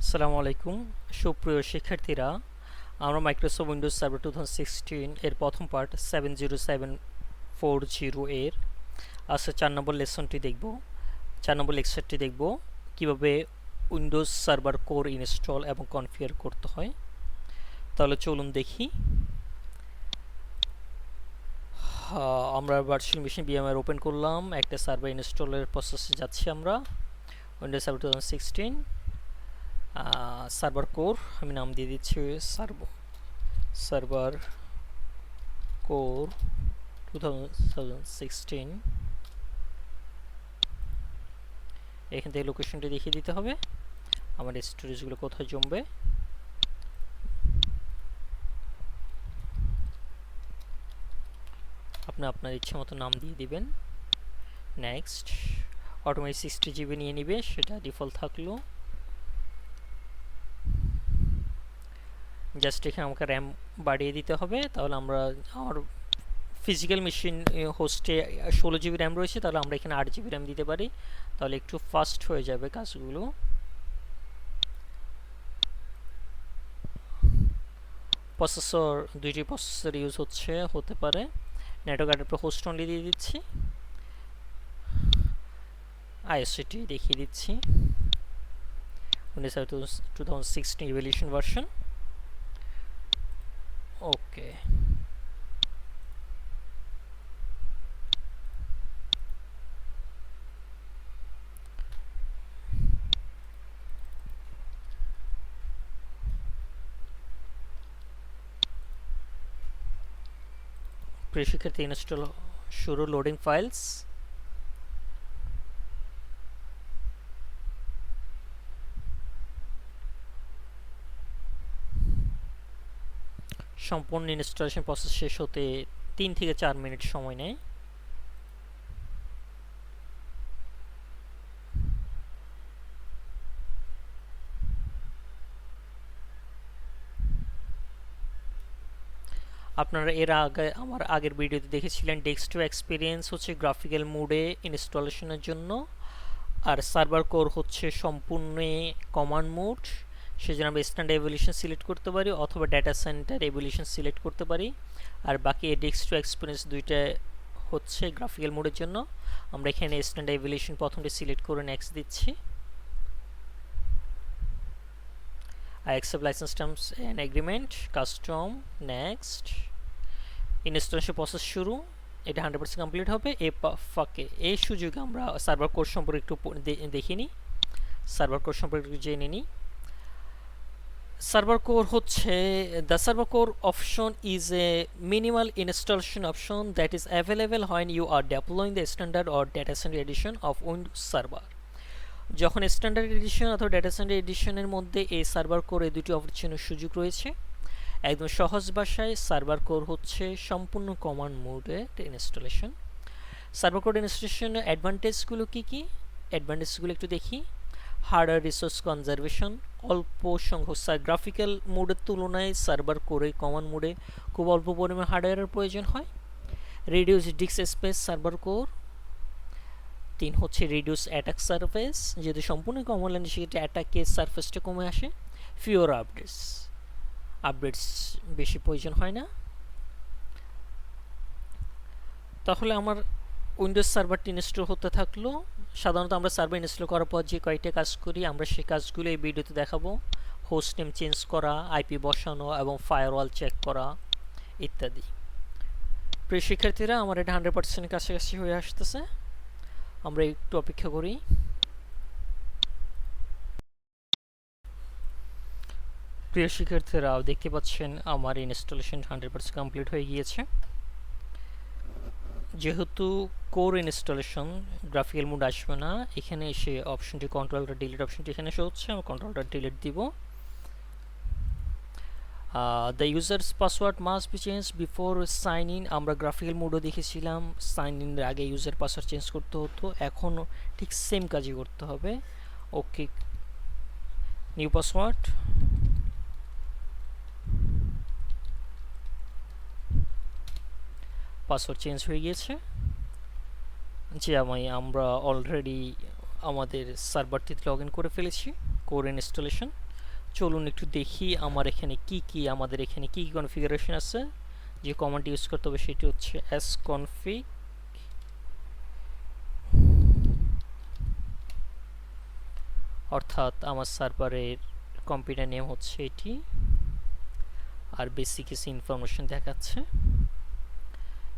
আসসালামু আলাইকুম সুপ্রিয় শিক্ষার্থীরা, আমরা মাইক্রোসফট উইন্ডোজ সার্ভার 2016 এর প্রথম পার্ট 70740 এর আজকে 4 নম্বর লেসনটি দেখব। 4 নম্বর লেকচারটি দেখব কিভাবে উইন্ডোজ সার্ভার কোর ইনস্টল এবং কনফিগার করতে হয়। তাহলে চলুন দেখি। আমরা ভার্চুয়াল মেশিন ভিএমআর ওপেন করলাম, একটা সার্ভার ইনস্টলের প্রসেসে যাচ্ছি আমরা। উইন্ডোজ সার্ভার 2016 সার্ভার কোর আমি নাম দিয়ে দিচ্ছি সার্ভার কোর 2016। এখান থেকে লোকেশনটি দেখিয়ে দিতে হবে, আমার স্টোরেজগুলো কোথায় জমবে। আপনি আপনার ইচ্ছে মতো নাম দিয়ে দিবেন। নেক্সট, অটোমেটিক 60 জিবি নিয়ে নিবে, সেটা ডিফল্ট থাকলো। জাস্ট এখানে আমাকে র্যাম বাড়িয়ে দিতে হবে, তাহলে আমরা আমার ফিজিক্যাল মেশিন হোস্টে 16 জিবি র্যাম রয়েছে, তাহলে আমরা এখানে 8 জিবি র্যাম দিতে পারি, তাহলে একটু ফাস্ট হয়ে যাবে কাজগুলো। প্রসেসর, দুইটি প্রসেসর ইউজ হতে পারে। নেটওয়ার্ক অ্যাডাপ্টার হোস্ট অনলি দিয়ে দিচ্ছি, আইএসটি দেখিয়ে দিচ্ছি, উইন্ডোজ 2016 ইভলিউশন ভার্সন। ওকে, প্রিয় শিক্ষার্থী, ইনস্টল শুরু, লোডিং ফাইলস। সম্পূর্ণ ইনস্টলেশন প্রসেস শেষ হতে 3 থেকে 4 মিনিট সময় নেয়। আপনারা এর আগে আমার আগের ভিডিওতে দেখেছিলেন ডেস্কটপ এক্সপিরিয়েন্স হচ্ছে গ্রাফিক্যাল মোডে ইনস্টলেশনের জন্য, আর সার্ভার কোর হচ্ছে সম্পূর্ণ কমান্ড মোড। সেজন্য আমরা স্ট্যান্ডার্ড এভলিউশন সিলেক্ট করতে পারি অথবা ডাটা সেন্টার এভলিউশন সিলেক্ট করতে পারি, আর বাকি ডেস্কটপ এক্সপিরিয়েন্স দুইটা হচ্ছে গ্রাফিক্যাল মোডের জন্য। আমরা এখানে স্ট্যান্ডার্ড এভলিউশন প্রথমটি সিলেক্ট করে নেক্সট দিচ্ছি। I accept license terms and agreement, custom, next. Installation process শুরু, এটা 100% কমপ্লিট হবে। ফাঁকে এই সুযোগে আমরা সার্ভার কোর সম্পর্কে একটু দেখে নিই, সার্ভার কোর সম্পর্কে একটু জেনে নিই। সার্ভার কোর হচ্ছে the server core option is a minimal installation option that is available when you are deploying the standard or data center edition of Windows Server। যখন স্ট্যান্ডার্ড এডিশন অথবা data centre এডিশনের মধ্যে এই server core এই দুটি অপশনের সুযোগ রয়েছে। একদম সহজ ভাষায় সার্ভার কোর হচ্ছে সম্পূর্ণ কমান্ড মোডের ইনস্টলেশন। সার্ভার কোর ইনস্টলেশনের অ্যাডভান্টেজগুলো কী কী, অ্যাডভান্টেজগুলো একটু দেখি। হার্ডওয়্যার রিসোর্স কনজারভেশন, অল্প সংখ্যক গ্রাফিক্যাল মোডের তুলনায় সার্ভার কোরে কমান্ড মোডে খুব অল্প পরিমাণ হার্ডওয়্যারের প্রয়োজন হয়। Reduce disk space server core. 3 হচ্ছে রিডিউস অ্যাটাক সারফেস, যদি সম্পূর্ণ কমন লাইন সেক্ষেত্রে অ্যাটাকের সারফেসটা কমে আসে। ফিওর আপডেটস বেশি প্রয়োজন হয় না। তাহলে আমার উইন্ডোজ সার্ভারটি ইনস্টল হতে থাকলো। সাধারণত আমরা সার্ভার ইনস্টল করার পর যে কয়টা কাজ করি আমরা সেই কাজগুলো এই ভিডিওতে দেখাবো। হোস্ট নেম চেঞ্জ করা, আইপি বসানো এবং ফায়ারওয়াল চেক করা ইত্যাদি। প্রিয় শিক্ষার্থীরা, আমার এটা 100% কাছাকাছি হয়ে আসতেছে, আমরা একটু অপেক্ষা করি। প্রিয় শিক্ষার্থীরা, দেখতে পাচ্ছেন আমার ইনস্টলেশন 100% কমপ্লিট হয়ে গিয়েছে। যেহেতু কোর ইনস্টলেশন গ্রাফিক্যাল মোড আসবে না, এখানে এসে অপশনটি কন্ট্রোলটা ডিলিট অপশনটি এখানে এসে হচ্ছে, আমি কন্ট্রোলটা ডিলিট দিব। The users password must be change before sign in. আমরা গ্রাফিক্যাল মোডও দেখেছিলাম সাইন ইনের আগে ইউজার পাসওয়ার্ড চেঞ্জ করতে হতো, এখন ঠিক সেম কাজই করতে হবে। ওকে, নিউ পাসওয়ার্ড। পাসওয়ার্ড চেঞ্জ হয়ে গিয়েছে। যে আমরা অলরেডি আমাদের সার্ভারটিতে লগ ইন করে ফেলেছি কোর ইনস্টলেশন। চলুন একটু দেখি আমার এখানে কি আমাদের এখানে কি কনফিগারেশন আছে। যে কমান্ড ইউজ করতে হবে সেটি হচ্ছে sconfig, অর্থাৎ আমার সার্ভারের কম্পিউটার নেম হচ্ছে এটি, আর বেসিক কিছু ইনফরমেশন দেখাচ্ছে।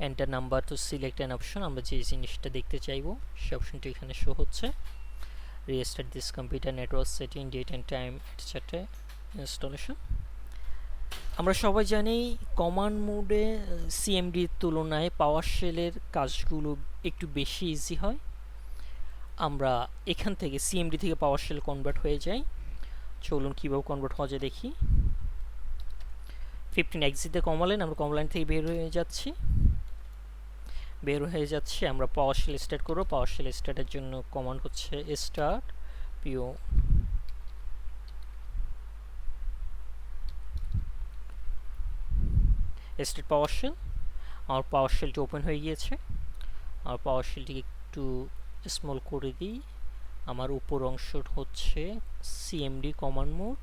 Enter number to select an option, আমরা যে জিনিসটা দেখতে চাইবো সেই অপশনটি এখানে শো হচ্ছে। Restart this computer, network setting, date and time etcetera, installation. আমরা সবাই জানি কমান্ড মোডে সিএমডির তুলনায় পাওয়ার শেলের কাজগুলো একটু বেশি ইজি হয়। আমরা এখান থেকে সিএমডি থেকে পাওয়ার শেল কনভার্ট হয়ে যাই। চলুন কীভাবে কনভার্ট হওয়া যায় দেখি। 15 এক্সিটে কমালেন, আমরা কমলাইন থেকে বের হয়ে যাচ্ছি। আমরা পাওয়ার শেল স্টার্ট করবো। পাওয়ার শেল স্টার্টের জন্য কমান্ড হচ্ছে স্টার্ট পিও স্টার্ট পাওয়ার শেল। আমার পাওয়ার শেলটি ওপেন হয়ে গিয়েছে। আর পাওয়ার শেলটিকে একটু স্মল করে দিই। আমার উপর অংশ হচ্ছে সিএমডি কমান্ড মোড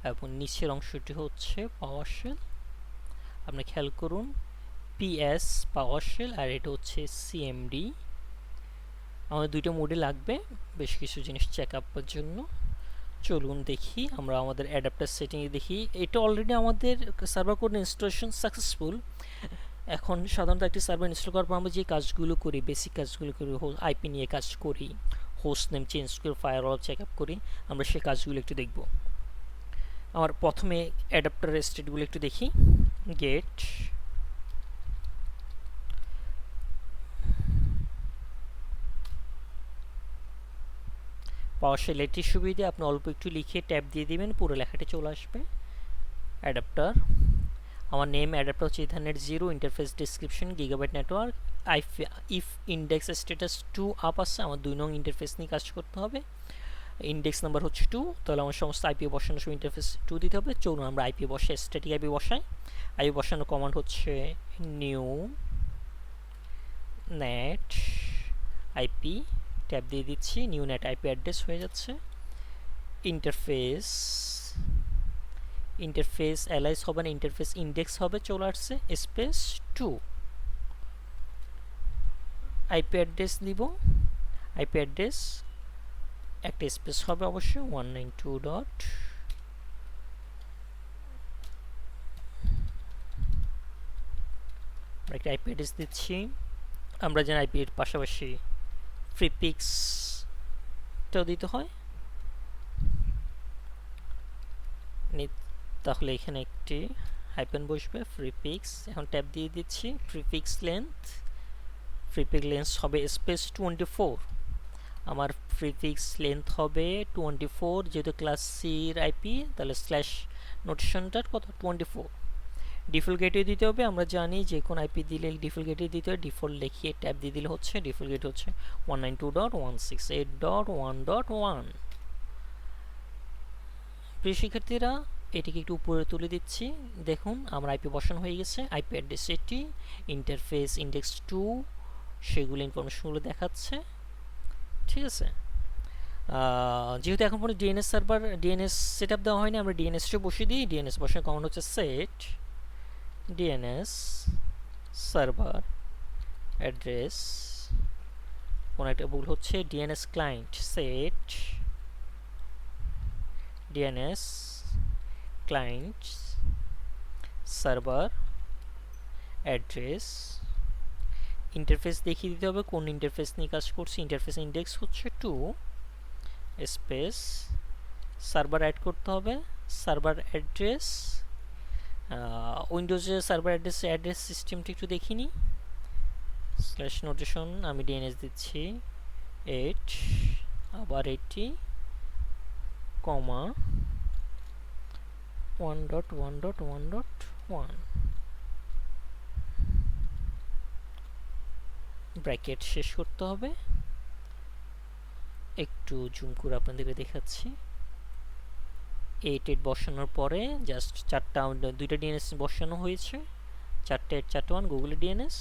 এবং নিচের অংশটি হচ্ছে পাওয়ার শেল। আপনি খেয়াল করুন পিএস পাওয়ার শেল আর এটা হচ্ছে সিএমডি। আমাদের দুইটা মোডে লাগবে বেশ কিছু জিনিস চেক আপের জন্য। চলুন দেখি আমরা আমাদের অ্যাডাপ্টার সেটিংয়ে দেখি। এটা অলরেডি আমাদের সার্ভার কোড ইনস্টলেশন সাকসেসফুল। এখন সাধারণত একটি সার্ভার ইনস্টল করার পর আমরা যে কাজগুলো করি, বেসিক কাজগুলো করি, আইপি নিয়ে কাজ করি, হোস্ট নেম চেঞ্জ করে ফায়ারওয়াল চেক আপ করি, আমরা সেই কাজগুলো একটু দেখব। আমার প্রথমে অ্যাডাপ্টার স্টেটগুলো একটু দেখি। গেট পাওয়ার শেল এটির সুবিধে আপনি অল্প একটু লিখে ট্যাব দিয়ে দিবেন, পুরো লেখাটি চলে আসবে। অ্যাডাপ্টার, আমার নেম অ্যাডাপ্টার হচ্ছে ethernet 0, interface description gigabyte network. If index status 2 up আছে, আমার 2 নং ইন্টারফেস নিয়ে কাজ করতে হবে। ইন্ডেক্স নাম্বার হচ্ছে 2, তাহলে আমার সমস্ত আইপি বসানোর সময় ইন্টারফেস 2 দিতে হবে। চলুন আমরা আইপি বসাই, স্ট্যাটিক আইপি বসাই। আইপি বসানোর কমান্ড হচ্ছে নিউ নেট আইপি, ট্যাব দিয়ে দিচ্ছি, নিউ নেট আইপি অ্যাড্রেস হয়ে যাচ্ছে। ইন্টারফেস অ্যালাইজ হবে না, ইন্টারফেস ইন্ডেক্স হবে, চলে আসছে, স্পেস 2। আইপি অ্যাড্রেস দিব, আইপি অ্যাড্রেস একটা স্পেস হবে অবশ্যই, 192 ডট একটা আইপি অ্যাড্রেস দিচ্ছি। আমরা জানি আইপি এর পাশাপাশি প্রিফিক্সটাও দিতে হয়, তাহলে এখানে একটি হাইপেন বসবে, প্রিফিক্স। এখন ট্যাব দিয়ে দিচ্ছি, প্রিফিক্স লেন্থ হবে স্পেস 24। আমার প্রিফিক্স লেন্থ হবে 24, যেহেতু ক্লাস সির আইপি তাহলে স্ল্যাশ নোটেশনটার কত 24। ডিফল্ট গেটওয়ে দিতে হবে, আমরা জানি যে কোন আইপি দিলে ডিফল্ট গেটওয়ে দিতে হয়, ডিফল্ট লিখিয়ে ট্যাব দিয়ে দিলে হচ্ছে ডিফল্ট গেট হচ্ছে 192.168.1.1। প্রিয় শিক্ষার্থীরা, এটিকে একটু উপরে তুলে দিচ্ছি। দেখুন আমার আইপি বসানো হয়ে গেছে, আইপি অ্যাড্রেস এটি, ইন্টারফেস ইন্ডেক্স 2, সেগুলো ইনফরমেশনগুলো দেখাচ্ছে। ঠিক আছে, যেহেতু এখন পর্যন্ত ডিএনএস সেট আপ দেওয়া হয়নি, আমরা ডিএনএসটা বসিয়ে দিই। ডিএনএস বসানোর কমান্ড হচ্ছে সেট ডিএনএস সার্ভার অ্যাড্রেস, কোনো একটা ভুল হচ্ছে, DNS client, set DNS client server address. Interface দেখিয়ে দিতে হবে কোন ইন্টারফেস নিয়ে কাজ করছি, ইন্টারফেস ইন্ডেক্স হচ্ছে 2 স্পেস সার্ভার অ্যাড করতে হবে, সার্ভার অ্যাড্রেস। উইন্ডোজে সার্ভার অ্যাড্রেস সিস্টেমটি একটু দেখিনি, স্ল্যাশ নোটেশন, আমি ডিএনএস দিচ্ছি 8, আবার 80, কমা 1.1.1.1, ব্র্যাকেট শেষ করতে হবে। একটু জুম করে আপনাদেরকে দেখাচ্ছি। 8 বসানোর পরে জাস্ট দুইটা ডিএনএস বসানো হয়েছে, 4টে 8 4টে 1 গুগল ডিএনএস,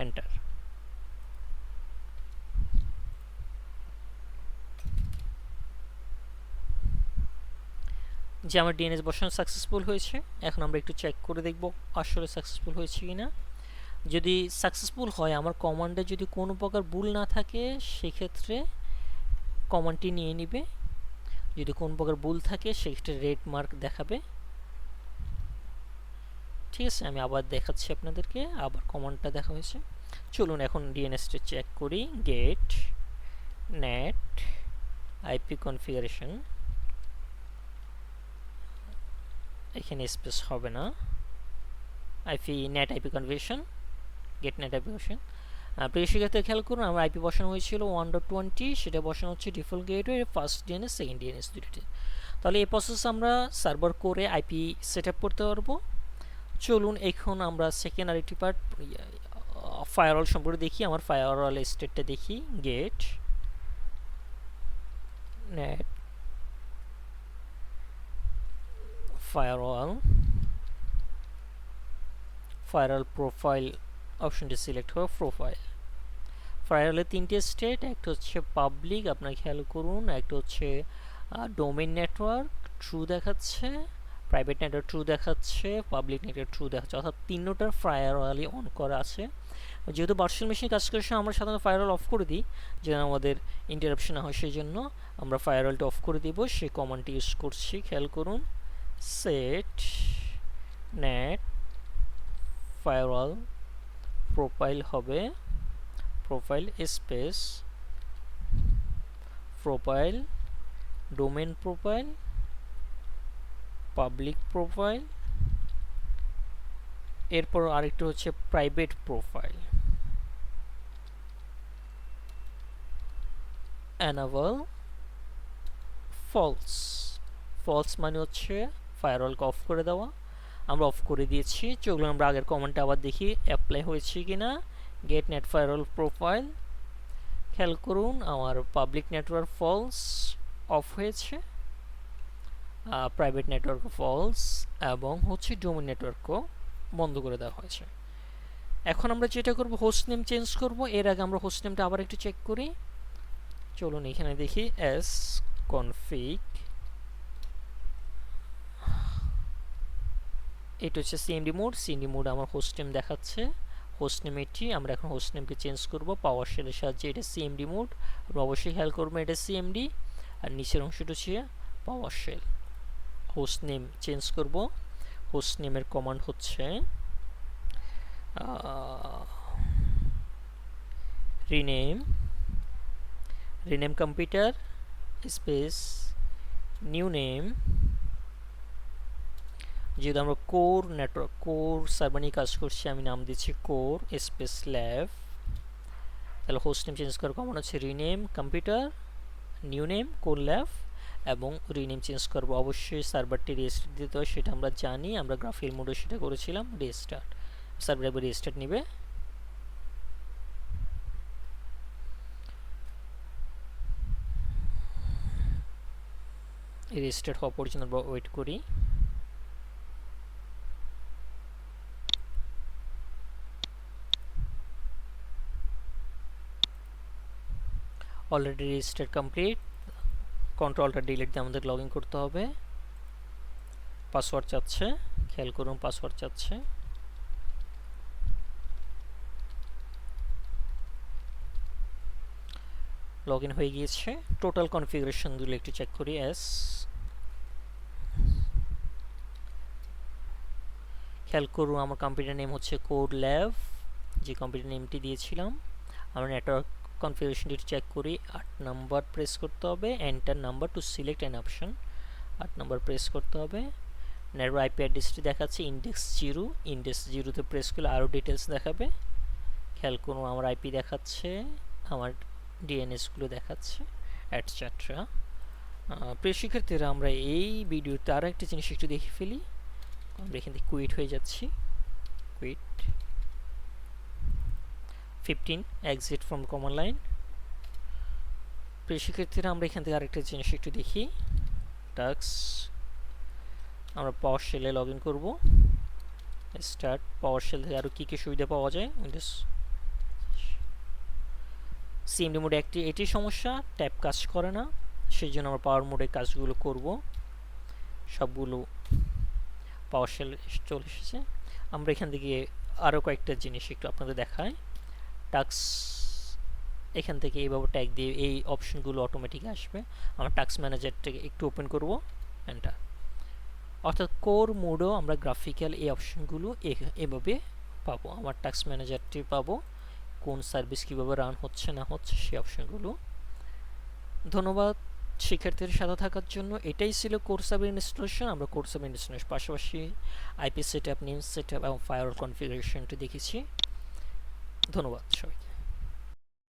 এন্টার। যে আমার ডিএনএস বসানো সাকসেসফুল হয়েছে। এখন আমরা একটু চেক করে দেখব আসলে সাকসেসফুল হয়েছে কিনা। যদি সাকসেসফুল হয়, আমার কমান্ডে যদি কোনো প্রকার ভুল না থাকে সেক্ষেত্রে কমান্ডটি নিয়ে নিবে। যদি কোনো প্রকার ভুল থাকে সেক্ষেত্রে রেড মার্ক দেখাবে। ঠিক আছে, আমি আবার দেখাচ্ছি আপনাদেরকে, আবার কমান্ডটা দেখা হয়েছে। চলুন এখন ডিএনএসটা চেক করি। গেট নেট আইপি কনফিগারেশন, এখানে স্পেস হবে না, IP net IP configuration, get net IP configuration. প্রিয় শিক্ষার্থী খেয়াল করুন, আমার আইপি বসানো হয়েছিল 1.20, সেটা বসানো হচ্ছে default gateway, first DNS second DNS দুটিতে। তাহলে এই প্রসেস আমরা সার্ভার করে আইপি সেট আপ করতে পারবো। চলুন এখন আমরা সেকেন্ড আরেকটি পার্ট ফায়ারওয়াল সম্পর্কে দেখি। আমার ফায়ারওয়াল স্টেটটা দেখি। Get net firewall, firewall profile অপশনটি সিলেক্ট হবে। প্রোফাইল ফায়ারওয়ালের তিনটে স্টেট, একটা হচ্ছে পাবলিক, আপনার খেয়াল করুন, একটা হচ্ছে ডোমেইন নেটওয়ার্ক ট্রু দেখাচ্ছে, প্রাইভেট নেটওয়ার্ক ট্রু দেখাচ্ছে, পাবলিক নেটওয়ার্ক ট্রু দেখাচ্ছে, অর্থাৎ তিনটার ফায়ারওয়ালই অন করা আছে। যেহেতু ভার্চুয়াল মেশিন কাজ করার সময় আমরা সাধারণত ফায়ারওয়াল অফ করে দিই যেন আমাদের ইন্টারাপশন না হয়, সেই জন্য আমরা ফায়ারওয়ালটা অফ করে দিব। সেই কমান্ডটি ইউজ করছি, খেয়াল করুন। সেট নেট ফায়ারওয়াল প্রোফাইল হবে profile space profile domain profile public profile, এরপর আরেকটা হচ্ছে private profile. enable false, false মানে হচ্ছে ফায়ারওয়ালকে অফ করে দেওয়া, আমরা অফ করে দিয়েছি। চলুন আমরা আগের কমান্ডটা আবার দেখি অ্যাপ্লাই হয়েছে কিনা। গেট নেট ফায়ারওয়াল প্রোফাইল, খেয়াল করুন আমার পাবলিক নেটওয়ার্ক ফলস অফ হয়েছে, প্রাইভেট নেটওয়ার্ক ফলস, এবং হচ্ছে ডোমেইন নেটওয়ার্কও বন্ধ করে দেওয়া হয়েছে। এখন আমরা যেটা করব, হোস্ট নেম চেঞ্জ করব। এর আগে আমরা হোস্ট নেমটা আবার একটু চেক করি। চলুন এখানে দেখি এস কনফিগ, এটা হচ্ছে সিএমডি মোড। সিএমডি মোড আমার হোস্ট নেম দেখাচ্ছে, হোস্ট নেম এটি। আমরা এখন হোস্ট নেমকে চেঞ্জ করব পাওয়ার শেলের সাহায্যে। এটা সিএমডি মোড, আমরা অবশ্যই খেয়াল করবেন এটা সিএমডি, আর নিচের অংশটা হচ্ছে পাওয়ার শেল। হোস্ট নেম চেঞ্জ করব। হোস্ট নেমের কমান্ড হচ্ছে rename computer space new name. যেহেতু আমরা কোর নেটওয়ার্ক কোর সার্ভার নিয়ে কাজ করছি, আমি নাম দিচ্ছি কোর স্পেস ল্যাব। তাহলে হোস্ট নেম চেঞ্জ করার কমান্ড হচ্ছে rename computer, new name core lab, এবং রিনেম চেঞ্জ করবো। অবশ্যই সার্ভারটি রেস্টার্ট দিতে হয়, সেটা আমরা জানি, আমরা গ্রাফিক্যাল মোডে সেটা করেছিলাম। রেস্টার্ট, সার্ভার একবার রেস্টার্ট নেবে। রেস্টার্ট হওয়া পর্যন্ত আমরা ওয়েট করি। Already register complete. কন্ট্রোলটা ডিলিট দিয়ে আমাদের লগ ইন করতে হবে। পাসওয়ার্ড চাচ্ছে, খেয়াল করুন পাসওয়ার্ড চাচ্ছে। লগ ইন হয়ে গিয়েছে। টোটাল কনফিগারেশনগুলো একটু চেক করি। খেয়াল করুন আমার কম্পিউটার নেম হচ্ছে কোড ল্যাব, যে কম্পিউটার নেমটি দিয়েছিলাম। আমরা নেটওয়ার্ক কনফিগারেশনটি চেক করি। 8 নাম্বার প্রেস করতে হবে, enter number to select an option. 8 number press করতে হবে। নেটওয়ার্ক আইপি অ্যাড্রেসটি দেখাচ্ছে ইন্ডেক্স 0, ইন্ডেক্স 0-তে প্রেস করলে আরও ডিটেলস দেখাবে। খেয়াল করুন আমার আইপি দেখাচ্ছে, আমার ডিএনএসগুলো দেখাচ্ছে, এটসেট্রা। প্রিয় শিক্ষার্থীরা, আমরা এই ভিডিওতে আরও একটা জিনিস একটু দেখে ফেলি। আমরা এখান থেকে কুইট হয়ে যাচ্ছি, quit 15 exit from command line. প্রিয় শিক্ষার্থীরা, আমরা এখান থেকে আরেকটা জিনিস একটু দেখি। টাস্ক, আমরা পাওয়ার শেলে লগ ইন করবো। স্টার্ট, পাওয়ার শেল থেকে আরও কী কী সুবিধা পাওয়া যায়। উইন্ডোজ সিএমডি মোডে এটি সমস্যা, ট্যাব কাজ করে না, সেই জন্য আমরা পাওয়ার মোডে কাজগুলো করব। সবগুলো পাওয়ারশেল চলে এসেছে। আমরা এখান থেকে আরও কয়েকটা জিনিস একটু আপনাদের দেখাই। টাস্ক এখান থেকে এইভাবে ট্যাগ দিয়ে এই অপশনগুলো অটোমেটিক আসবে। আমরা টাস্ক ম্যানেজারটাকে একটু ওপেন করব, এন্টার। অর্থাৎ কোর মোডও আমরা গ্রাফিক্যাল এই অপশনগুলো এভাবে পাবো। আমার টাস্ক ম্যানেজারটি পাবো, কোন সার্ভিস কীভাবে রান হচ্ছে না হচ্ছে সেই অপশনগুলো। ধন্যবাদ শিক্ষার্থীদের সাথে থাকার জন্য। এটাই ছিল কোর সার্ভার ইনস্টলেশন। আমরা কোর সার্ভার ইনস্টলেশনের পাশাপাশি আইপি সেটআপ, নেম সেটআপ এবং ফায়ারওয়াল কনফিগারেশনটি দেখেছি। ধন্যবাদ সবাইকে।